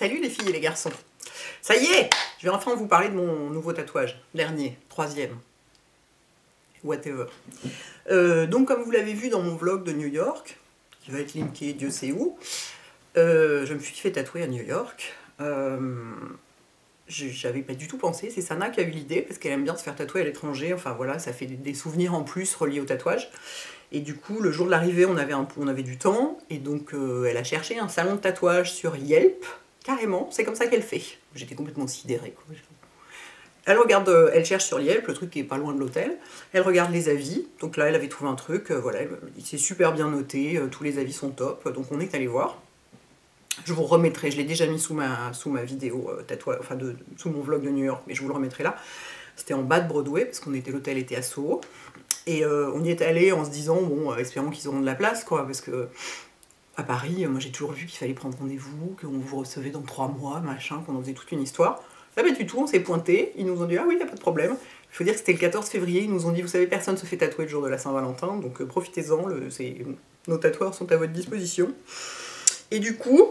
Salut les filles et les garçons. Ça y est, je vais enfin vous parler de mon nouveau tatouage, dernier, troisième, whatever. Donc comme vous l'avez vu dans mon vlog de New York, qui va être linké Dieu sait où, je me suis fait tatouer à New York. J'avais pas du tout pensé, c'est Sana qui a eu l'idée, parce qu'elle aime bien se faire tatouer à l'étranger, enfin voilà, ça fait des souvenirs en plus reliés au tatouage. Et du coup, le jour de l'arrivée, on avait du temps, et donc elle a cherché un salon de tatouage sur Yelp, carrément, c'est comme ça qu'elle fait. J'étais complètement sidérée, quoi. Elle regarde, elle cherche sur Yelp, le truc qui est pas loin de l'hôtel, elle regarde les avis, donc là elle avait trouvé un truc, voilà, elle me dit c'est super bien noté, tous les avis sont top, donc on est allé voir. Je vous remettrai, je l'ai déjà mis sous ma vidéo tatouage, enfin sous mon vlog de New York, mais je vous le remettrai là. C'était en bas de Broadway, parce qu'on était, l'hôtel était à Soho. Et on y est allé en se disant, bon, espérons qu'ils auront de la place, quoi, parce que à Paris, moi j'ai toujours vu qu'il fallait prendre rendez-vous, qu'on vous recevait dans 3 mois, machin, qu'on en faisait toute une histoire. Là, pas du tout, on s'est pointé, ils nous ont dit, ah oui, il n'y a pas de problème. Il faut dire que c'était le 14 février, ils nous ont dit, vous savez, personne ne se fait tatouer le jour de la Saint-Valentin, donc profitez-en, nos tatoueurs sont à votre disposition. Et du coup,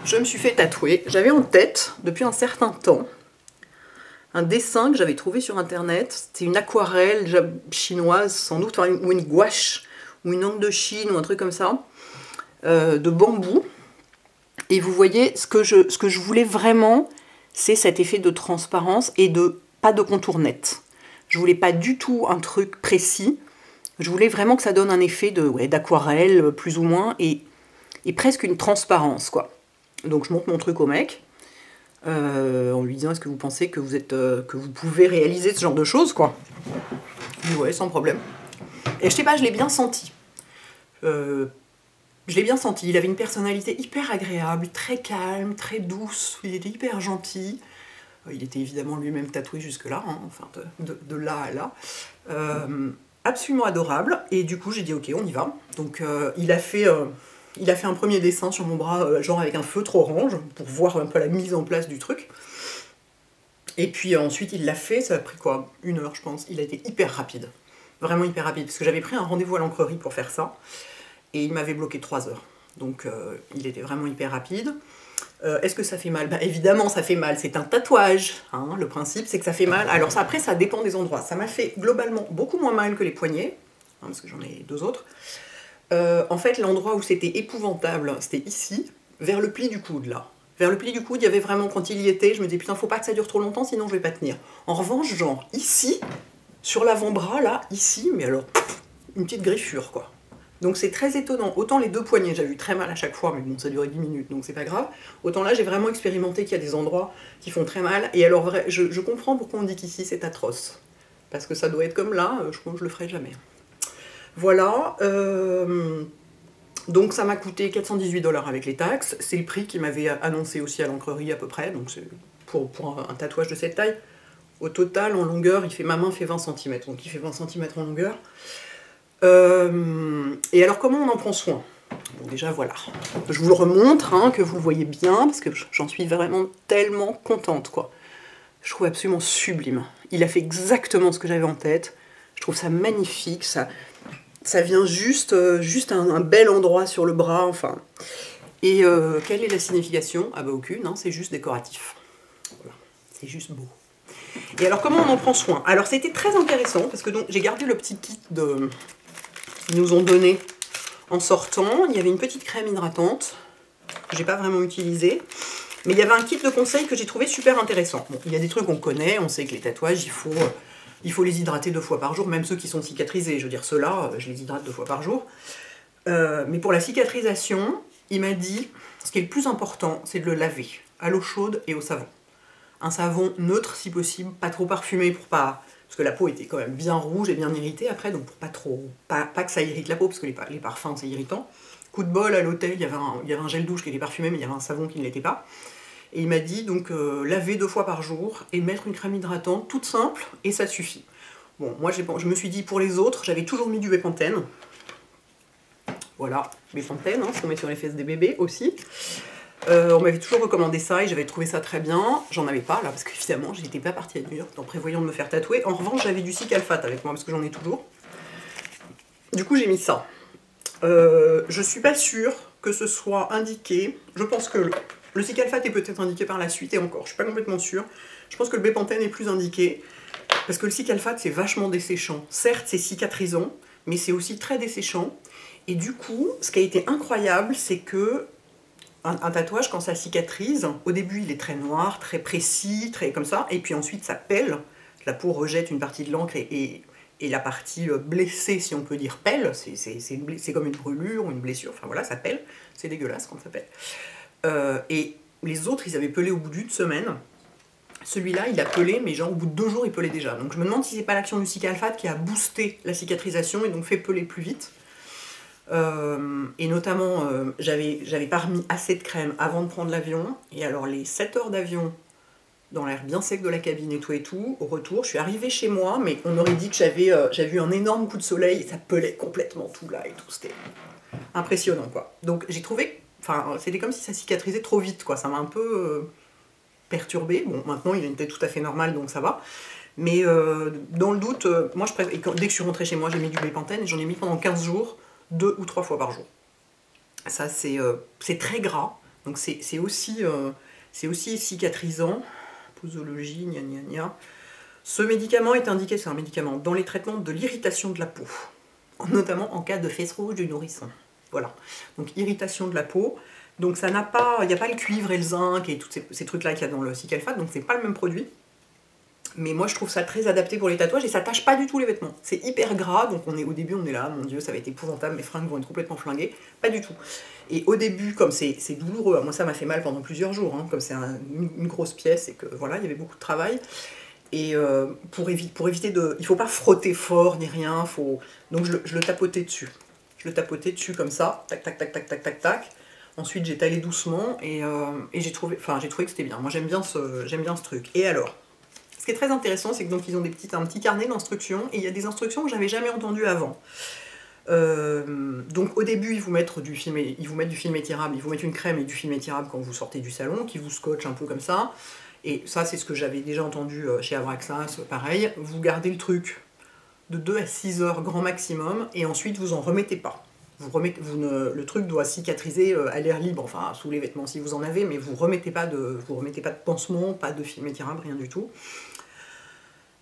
je me suis fait tatouer. J'avais en tête, depuis un certain temps, un dessin que j'avais trouvé sur internet. C'était une aquarelle chinoise, sans doute, ou une gouache, ou une encre de Chine, ou un truc comme ça, de bambou. Et vous voyez, ce que je voulais vraiment, c'est cet effet de transparence et pas de contour net. Je voulais pas du tout un truc précis. Je voulais vraiment que ça donne un effet d'aquarelle, plus ou moins, et presque une transparence, quoi. Donc je montre mon truc au mec, en lui disant, est-ce que vous pensez que vous pouvez réaliser ce genre de choses, quoi. Il dit, ouais, sans problème. Et je sais pas, je l'ai bien senti. Il avait une personnalité hyper agréable, très calme, très douce, il était hyper gentil. Il était évidemment lui-même tatoué jusque-là, hein, enfin de là à là. Absolument adorable, et du coup j'ai dit ok, on y va. Donc il a fait un premier dessin sur mon bras, genre avec un feutre orange, pour voir un peu la mise en place du truc. Et puis ensuite il l'a fait, ça a pris quoi, 1 heure je pense. Il a été hyper rapide, vraiment hyper rapide, parce que j'avais pris un rendez-vous à l'encrerie pour faire ça, et il m'avait bloqué 3 heures. Donc il était vraiment hyper rapide. Est-ce que ça fait mal? Bah évidemment ça fait mal, c'est un tatouage, hein. Le principe c'est que ça fait mal. Alors ça, après ça dépend des endroits. Ça m'a fait globalement beaucoup moins mal que les poignets, hein, parce que j'en ai 2 autres. En fait l'endroit où c'était épouvantable, c'était ici, vers le pli du coude là. Vers le pli du coude, il y avait vraiment, quand il y était, je me disais putain faut pas que ça dure trop longtemps sinon je vais pas tenir. En revanche, genre ici, sur l'avant-bras là, ici, mais alors une petite griffure, quoi. Donc c'est très étonnant. Autant les 2 poignets, j'avais eu très mal à chaque fois, mais bon, ça durait 10 minutes, donc c'est pas grave. Autant là, j'ai vraiment expérimenté qu'il y a des endroits qui font très mal. Et alors, je comprends pourquoi on dit qu'ici c'est atroce. Parce que ça doit être comme là, je crois que je le ferai jamais. Voilà. Donc ça m'a coûté 418 $ avec les taxes. C'est le prix qu'il m'avait annoncé aussi à l'encrerie à peu près. Donc c'est pour un tatouage de cette taille. Au total, en longueur, ma main fait 20 cm. Donc il fait 20 cm en longueur. Et alors comment on en prend soin? Bon déjà voilà, je vous le remontre, hein, que vous le voyez bien, parce que j'en suis vraiment tellement contente, quoi. Je trouve absolument sublime. Il a fait exactement ce que j'avais en tête. Je trouve ça magnifique, ça vient juste un bel endroit sur le bras, enfin. Et quelle est la signification? Ah bah aucune, hein, c'est juste décoratif. Voilà, c'est juste beau. Et alors comment on en prend soin? Alors c'était très intéressant, parce que donc j'ai gardé le petit kit qu'ils nous ont donné en sortant. Il y avait une petite crème hydratante que j'ai pas vraiment utilisée, mais il y avait un kit de conseils que j'ai trouvé super intéressant. Bon, il y a des trucs qu'on connaît, on sait que les tatouages, il faut les hydrater 2 fois par jour, même ceux qui sont cicatrisés. Je veux dire, ceux-là, je les hydrate 2 fois par jour. Mais pour la cicatrisation, il m'a dit, ce qui est le plus important, c'est de le laver à l'eau chaude et au savon. Un savon neutre si possible, pas trop parfumé pour pas... Parce que la peau était quand même bien rouge et bien irritée après, donc pour pas que ça irrite la peau, parce que les parfums c'est irritant. Coup de bol, à l'hôtel, il y avait un gel douche qui était parfumé, mais il y avait un savon qui ne l'était pas. Et il m'a dit donc laver 2 fois par jour et mettre une crème hydratante toute simple, et ça suffit. Bon, moi je me suis dit pour les autres, j'avais toujours mis du Bepanthen. Voilà, Bepanthen, hein, ce qu'on met sur les fesses des bébés aussi. On m'avait toujours recommandé ça et j'avais trouvé ça très bien. J'en avais pas là parce qu'évidemment j'étais pas partie à New York en prévoyant de me faire tatouer. En revanche j'avais du Cic-Alphate avec moi parce que j'en ai toujours. Du coup j'ai mis ça. Je suis pas sûre que ce soit indiqué. Je pense que Le Cicalfate est peut-être indiqué par la suite, et encore, je suis pas complètement sûre. Je pense que le Bepanthen est plus indiqué, parce que le Cicalfate, c'est vachement desséchant. Certes, c'est cicatrisant, mais c'est aussi très desséchant. Et du coup, ce qui a été incroyable, c'est que un tatouage, quand ça cicatrise, au début, il est très noir, très précis, très comme ça, et puis ensuite, ça pèle. La peau rejette une partie de l'encre et la partie blessée, si on peut dire, pèle. C'est comme une brûlure ou une blessure, enfin voilà, ça pèle. C'est dégueulasse quand ça pèle. Et les autres, ils avaient pelé au bout d'une semaine. Celui-là, il a pelé, mais genre au bout de 2 jours, il pelait déjà. Donc je me demande si c'est pas l'action du Cicalfate qui a boosté la cicatrisation et donc fait peler plus vite. Et notamment, j'avais pas remis assez de crème avant de prendre l'avion. Et alors les 7 heures d'avion, dans l'air bien sec de la cabine et tout, au retour, je suis arrivée chez moi, mais on aurait dit que j'avais eu un énorme coup de soleil et ça pelait complètement tout là et tout. C'était impressionnant, quoi. Donc j'ai trouvé... Enfin, c'était comme si ça cicatrisait trop vite, quoi. Ça m'a un peu perturbée. Bon, maintenant, il était tout à fait normal, donc ça va. Mais dans le doute, moi, dès que je suis rentrée chez moi, j'ai mis du Bepanthen et j'en ai mis pendant 15 jours, 2 ou 3 fois par jour. Ça, c'est très gras, donc c'est aussi cicatrisant. Posologie, gna gna gna. Ce médicament est indiqué, c'est un médicament, dans les traitements de l'irritation de la peau, notamment en cas de fesses rouges du nourrisson. Voilà, donc irritation de la peau. Donc ça n'a pas, il n'y a pas le cuivre et le zinc et tous ces trucs-là qu'il y a dans le Cicalfate, donc c'est pas le même produit. Mais moi je trouve ça très adapté pour les tatouages et ça tâche pas du tout les vêtements. C'est hyper gras, donc au début on est là, mon dieu, ça va être épouvantable, mes fringues vont être complètement flinguées. Pas du tout. Et au début, comme c'est douloureux, moi ça m'a fait mal pendant plusieurs jours, hein, comme c'est une grosse pièce et que voilà, il y avait beaucoup de travail. Et pour éviter de... Il faut pas frotter fort ni rien, donc je le tapotais dessus. Je le tapotais dessus comme ça, tac tac tac tac tac tac tac. Ensuite j'étalais doucement et j'ai trouvé que c'était bien. Moi j'aime bien ce truc. Et alors, ce qui est très intéressant, c'est que donc ils ont un petit carnet d'instructions et il y a des instructions que j'avais jamais entendues avant. Donc au début ils vous mettent du film étirable, ils vous mettent une crème et du film étirable quand vous sortez du salon, qui vous scotche un peu comme ça. Et ça c'est ce que j'avais déjà entendu chez Abraxas, pareil. Vous gardez le truc de 2 à 6 heures grand maximum et ensuite vous en remettez pas. Le truc doit cicatriser à l'air libre, enfin sous les vêtements si vous en avez, mais vous remettez pas de pansement, pas de film étirable, rien du tout.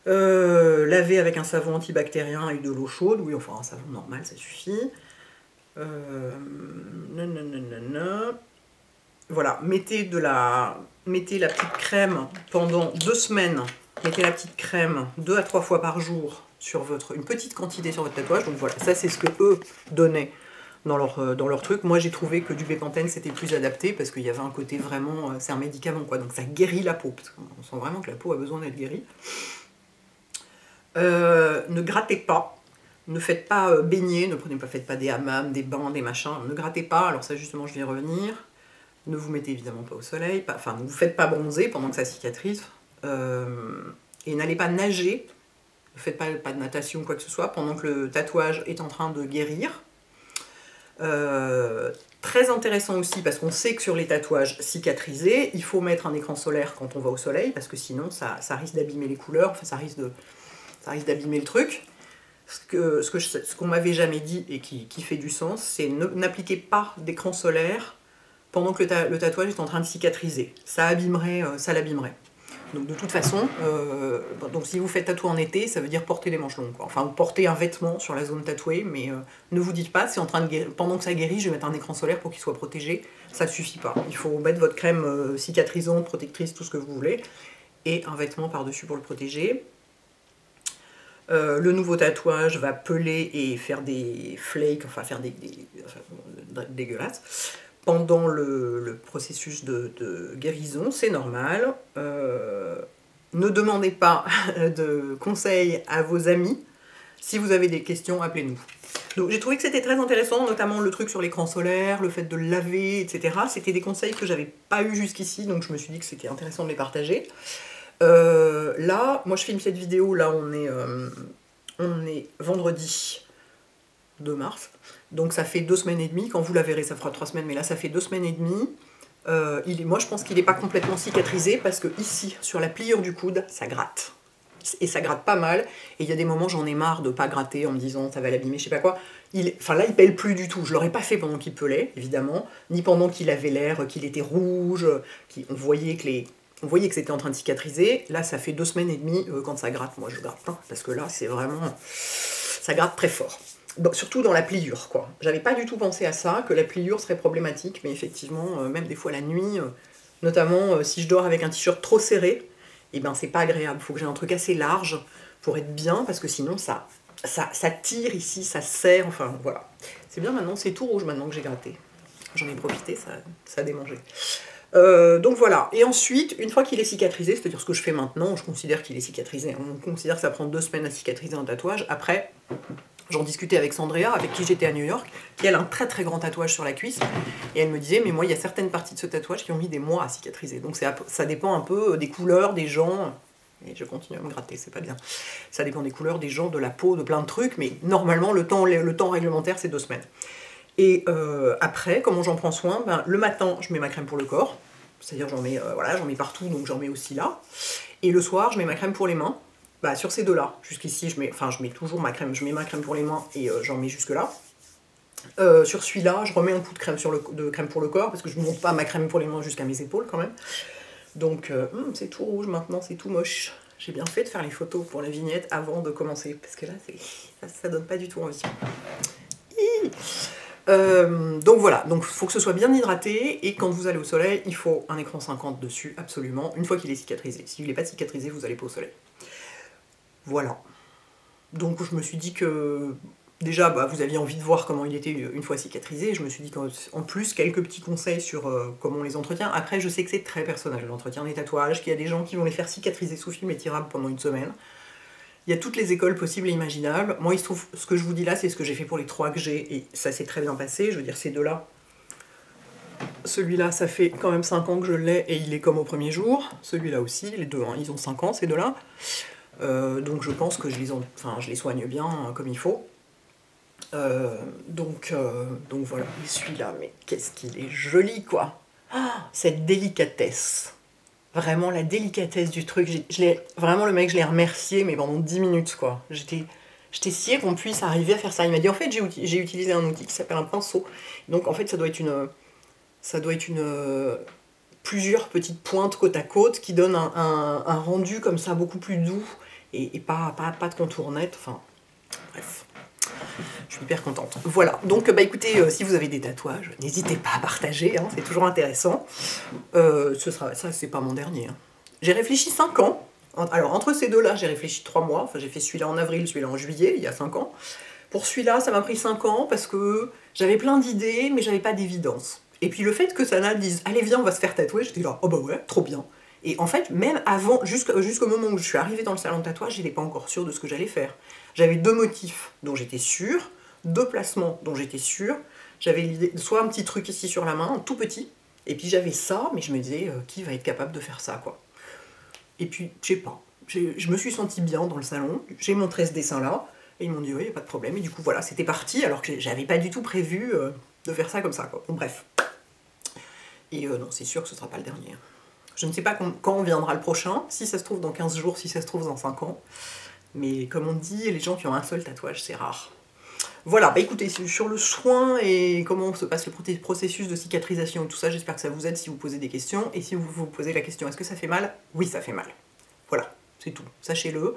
Laver avec un savon antibactérien et de l'eau chaude, oui, enfin un savon normal, ça suffit. Voilà, mettez la petite crème pendant 2 semaines. Mettez la petite crème 2 à 3 fois par jour sur une petite quantité sur votre tatouage. Donc voilà, ça c'est ce que eux donnaient dans leur truc. Moi j'ai trouvé que du Bepanthen c'était plus adapté parce qu'il y avait un côté vraiment, c'est un médicament quoi, donc ça guérit la peau. Parce qu'on sent vraiment que la peau a besoin d'être guérie. Ne grattez pas, ne faites pas baigner, faites pas des hammams, des bains, des machins, ne grattez pas, alors ça justement je vais y revenir. Ne vous mettez évidemment pas au soleil, ne vous faites pas bronzer pendant que ça cicatrise, et n'allez pas nager, ne faites pas de natation ou quoi que ce soit pendant que le tatouage est en train de guérir. Très intéressant aussi parce qu'on sait que sur les tatouages cicatrisés, il faut mettre un écran solaire quand on va au soleil parce que sinon ça risque d'abîmer les couleurs, enfin ça risque d'abîmer le truc. Ce qu'on m'avait jamais dit et qui fait du sens, c'est n'appliquez pas d'écran solaire pendant que le tatouage est en train de cicatriser. Ça l'abîmerait. Donc de toute façon, donc si vous faites tatouer en été, ça veut dire porter les manches longues, quoi. Enfin, porter un vêtement sur la zone tatouée, mais ne vous dites pas, c'est en train de pendant que ça guérit, je vais mettre un écran solaire pour qu'il soit protégé. Ça suffit pas. Il faut mettre votre crème cicatrisante, protectrice, tout ce que vous voulez, et un vêtement par-dessus pour le protéger. Le nouveau tatouage va peler et faire des flakes, enfin faire dégueulasses. Pendant le processus de guérison, c'est normal. Ne demandez pas de conseils à vos amis. Si vous avez des questions, appelez-nous. Donc j'ai trouvé que c'était très intéressant, notamment le truc sur l'écran solaire, le fait de le laver, etc. C'était des conseils que j'avais pas eu jusqu'ici, donc je me suis dit que c'était intéressant de les partager. Là, moi je filme cette vidéo, là on est vendredi 2 mars, donc ça fait 2 semaines et demie, quand vous la verrez ça fera 3 semaines, mais là ça fait 2 semaines et demie. Moi je pense qu'il n'est pas complètement cicatrisé, parce que ici, sur la pliure du coude, ça gratte. Et ça gratte pas mal. Et il y a des moments, j'en ai marre de pas gratter en me disant ça va l'abîmer, je sais pas quoi. Enfin là, il pèle plus du tout. Je l'aurais pas fait pendant qu'il pelait, évidemment, ni pendant qu'il avait l'air, qu'il était rouge, on voyait que c'était en train de cicatriser. Là, ça fait 2 semaines et demie quand ça gratte. Moi, je gratte, hein, parce que là, c'est vraiment... Ça gratte très fort. Donc, surtout dans la pliure, quoi. J'avais pas du tout pensé à ça, que la pliure serait problématique, mais effectivement, même des fois la nuit, notamment si je dors avec un t-shirt trop serré, et ben c'est pas agréable. Faut que j'ai un truc assez large pour être bien, parce que sinon ça tire ici, ça serre, enfin voilà. C'est bien maintenant, c'est tout rouge maintenant que j'ai gratté. J'en ai profité, ça a démangé. Donc voilà, et ensuite, une fois qu'il est cicatrisé, c'est-à-dire ce que je fais maintenant, je considère qu'il est cicatrisé, on considère que ça prend 2 semaines à cicatriser un tatouage. Après, j'en discutais avec Sandrea, avec qui j'étais à New York, qui elle a un très très grand tatouage sur la cuisse, et elle me disait, mais moi il y a certaines parties de ce tatouage qui ont mis des mois à cicatriser, donc ça dépend un peu des couleurs, des gens, et je continue à me gratter, c'est pas bien, ça dépend des couleurs, des gens, de la peau, de plein de trucs, mais normalement le temps réglementaire c'est 2 semaines. Et après, comment j'en prends soin, ben, le matin, je mets ma crème pour le corps, c'est-à-dire j'en mets, j'en mets partout, donc j'en mets aussi là. Et le soir, je mets ma crème pour les mains, bah, sur ces deux-là. Jusqu'ici, je mets toujours ma crème, je mets ma crème pour les mains et j'en mets jusque-là. Sur celui-là, je remets un coup de crème, crème pour le corps, parce que je ne monte pas ma crème pour les mains jusqu'à mes épaules quand même. Donc, c'est tout rouge maintenant, c'est tout moche. J'ai bien fait de faire les photos pour la vignette avant de commencer, parce que là, ça donne pas du tout envie. Donc voilà, donc il faut que ce soit bien hydraté, et quand vous allez au soleil, il faut un écran 50 dessus, absolument, une fois qu'il est cicatrisé. S'il n'est pas cicatrisé, vous n'allez pas au soleil. Voilà. Donc je me suis dit que, déjà, vous aviez envie de voir comment il était une fois cicatrisé, je me suis dit qu'en plus, quelques petits conseils sur comment on les entretient. Après, je sais que c'est très personnel, l'entretien des tatouages, qu'il y a des gens qui vont les faire cicatriser sous film étirable pendant 1 semaine. Il y a toutes les écoles possibles et imaginables. Moi, il se trouve, ce que je vous dis là, c'est ce que j'ai fait pour les 3 que j'ai, et ça s'est très bien passé. Je veux dire, ces deux-là, celui-là, ça fait quand même 5 ans que je l'ai, et il est comme au premier jour. Celui-là aussi, les deux, hein, ils ont 5 ans, ces deux-là. Donc je pense que je les soigne bien, hein, comme il faut. Donc voilà, et celui-là, mais qu'est-ce qu'il est joli, quoi. Cette délicatesse. Vraiment la délicatesse du truc. Vraiment, le mec, je l'ai remercié, mais pendant 10 minutes, quoi. J'étais sciée qu'on puisse arriver à faire ça. Il m'a dit, en fait, j'ai utilisé un outil qui s'appelle un pinceau. Donc, en fait, ça doit être plusieurs petites pointes côte à côte qui donnent un rendu comme ça, beaucoup plus doux, et pas de contournette. Enfin, bref. Je suis hyper contente. Voilà, donc écoutez, si vous avez des tatouages, n'hésitez pas à partager, hein, c'est toujours intéressant. Ça, c'est pas mon dernier. Hein. J'ai réfléchi 5 ans. Alors, entre ces deux-là, j'ai réfléchi 3 mois. Enfin, j'ai fait celui-là en avril, celui-là en juillet, il y a 5 ans. Pour celui-là, ça m'a pris 5 ans parce que j'avais plein d'idées, mais j'avais pas d'évidence. Et puis le fait que Sana dise « Allez, viens, on va se faire tatouer », j'étais là « Oh bah ouais, trop bien ». Et en fait, même avant, jusqu'au moment où je suis arrivée dans le salon de tatouage, j'étais pas encore sûre de ce que j'allais faire. J'avais 2 motifs dont j'étais sûre, 2 placements dont j'étais sûre. J'avais l'idée, soit un petit truc ici sur la main, tout petit, et puis j'avais ça, mais je me disais, qui va être capable de faire ça, quoi. Et puis, je sais pas, je me suis sentie bien dans le salon, j'ai montré ce dessin-là, et ils m'ont dit, oui, y a pas de problème, et du coup, voilà, c'était parti, alors que j'avais pas du tout prévu de faire ça comme ça, quoi. Bon, bref. Et non, c'est sûr que ce sera pas le dernier. Je ne sais pas quand viendra le prochain, si ça se trouve dans 15 jours, si ça se trouve dans 5 ans, mais comme on dit, les gens qui ont un seul tatouage, c'est rare. Voilà, écoutez, sur le soin et comment se passe le processus de cicatrisation et tout ça, j'espère que ça vous aide si vous posez des questions. Et si vous vous posez la question, est-ce que ça fait mal? Oui, ça fait mal. Voilà, c'est tout, sachez-le.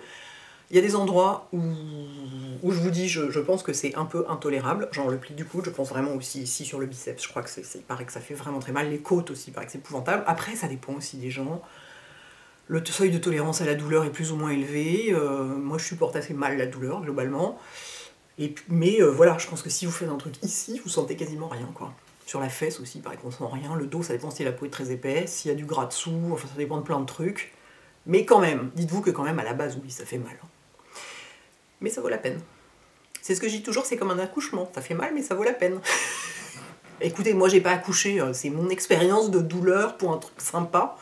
Il y a des endroits où je vous dis, je pense que c'est un peu intolérable, genre le pli du coude, je pense vraiment aussi ici sur le biceps, je crois que il paraît que ça fait vraiment très mal, les côtes aussi, il paraît que c'est épouvantable. Après, ça dépend aussi des gens. Le seuil de tolérance à la douleur est plus ou moins élevé, moi je supporte assez mal la douleur, globalement. Mais voilà, je pense que si vous faites un truc ici, vous sentez quasiment rien, quoi. Sur la fesse aussi, il paraît qu'on sent rien. Le dos, ça dépend si la peau est très épaisse, s'il y a du gras dessous, enfin ça dépend de plein de trucs. Mais quand même, dites-vous que quand même, à la base, oui, ça fait mal. Mais ça vaut la peine. C'est ce que je dis toujours, c'est comme un accouchement. Ça fait mal, mais ça vaut la peine. Écoutez, moi, j'ai pas accouché, c'est mon expérience de douleur pour un truc sympa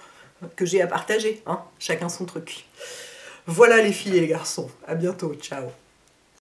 que j'ai à partager. Hein. Chacun son truc. Voilà les filles et les garçons. À bientôt, ciao.